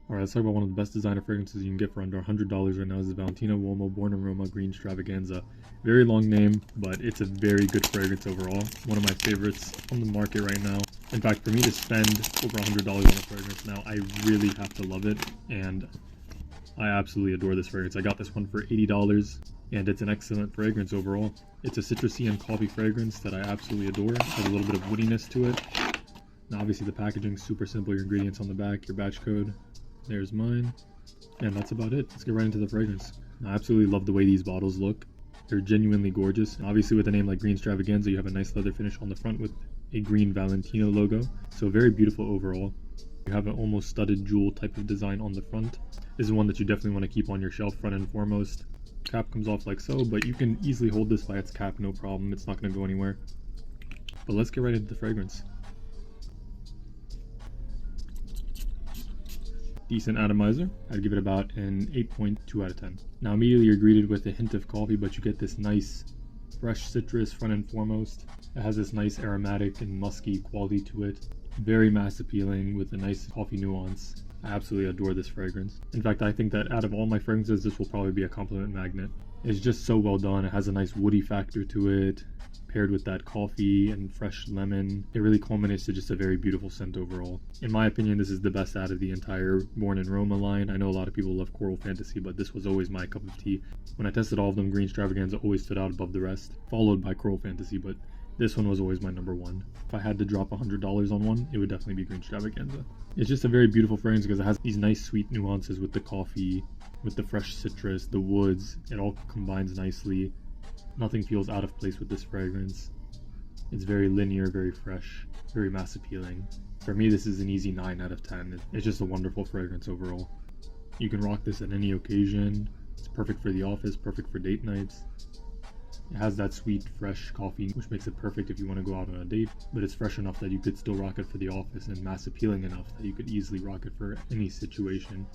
Alright, let's talk about one of the best designer fragrances you can get for under $100 right now. This is Valentino Uomo Born in Roma Green Stravaganza. Very long name, but it's a very good fragrance overall. One of my favorites on the market right now. In fact, for me to spend over $100 on a fragrance now, I really have to love it, and I absolutely adore this fragrance. I got this one for $80, and it's an excellent fragrance overall. It's a citrusy and coffee fragrance that I absolutely adore. It has a little bit of woodiness to it. Now obviously the packaging is super simple. Your ingredients on the back, your batch code. There's mine. And that's about it. Let's get right into the fragrance. I absolutely love the way these bottles look. They're genuinely gorgeous. And obviously with a name like Green Stravaganza, you have a nice leather finish on the front with a green Valentino logo. So very beautiful overall. You have an almost studded jewel type of design on the front. This is one that you definitely want to keep on your shelf front and foremost. Cap comes off like so, but you can easily hold this by its cap, no problem. It's not going to go anywhere. But let's get right into the fragrance. Decent atomizer. I'd give it about an 8.2 out of 10. Now immediately you're greeted with a hint of coffee, but you get this nice fresh citrus front and foremost. It has this nice aromatic and musky quality to it. Very mass appealing with a nice coffee nuance. I absolutely adore this fragrance. In fact, I think that out of all my fragrances, this will probably be a compliment magnet. It's just so well done. It has a nice woody factor to it, paired with that coffee and fresh lemon. It really culminates to just a very beautiful scent overall. In my opinion, this is the best out of the entire Born in Roma line. I know a lot of people love Coral Fantasy, but this was always my cup of tea. When I tested all of them, Green Stravaganza always stood out above the rest, followed by Coral Fantasy, but this one was always my number one. If I had to drop $100 on one, it would definitely be Green Stravaganza. It's just a very beautiful fragrance because it has these nice sweet nuances with the coffee, with the fresh citrus, the woods. It all combines nicely. Nothing feels out of place with this fragrance. It's very linear, very fresh, very mass appealing. For me, this is an easy 9 out of 10. It's just a wonderful fragrance overall. You can rock this at any occasion. It's perfect for the office, perfect for date nights. It has that sweet, fresh coffee, which makes it perfect if you want to go out on a date, but it's fresh enough that you could still rock it for the office and mass appealing enough that you could easily rock it for any situation.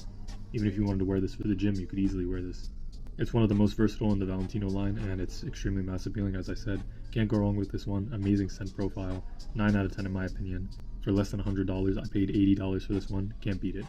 Even if you wanted to wear this for the gym, you could easily wear this. It's one of the most versatile in the Valentino line, and it's extremely mass appealing, as I said. Can't go wrong with this one. Amazing scent profile. 9 out of 10 in my opinion. For less than $100, I paid $80 for this one. Can't beat it.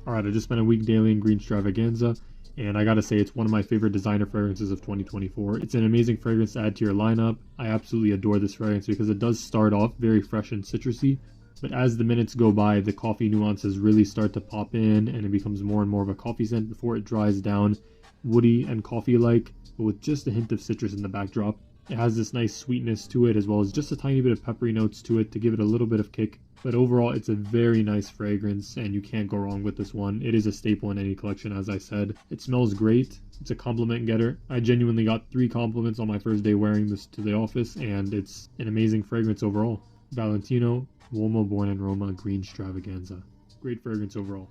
Alright, I just spent a week daily in Green Stravaganza, and I gotta say it's one of my favorite designer fragrances of 2024. It's an amazing fragrance to add to your lineup. I absolutely adore this fragrance because it does start off very fresh and citrusy, but as the minutes go by, the coffee nuances really start to pop in, and it becomes more and more of a coffee scent before it dries down, woody and coffee-like, but with just a hint of citrus in the backdrop. It has this nice sweetness to it, as well as just a tiny bit of peppery notes to it to give it a little bit of kick. But overall, it's a very nice fragrance, and you can't go wrong with this one. It is a staple in any collection, as I said. It smells great. It's a compliment getter. I genuinely got 3 compliments on my first day wearing this to the office, and it's an amazing fragrance overall. Valentino Uomo Born in Roma Green Stravaganza. Great fragrance overall.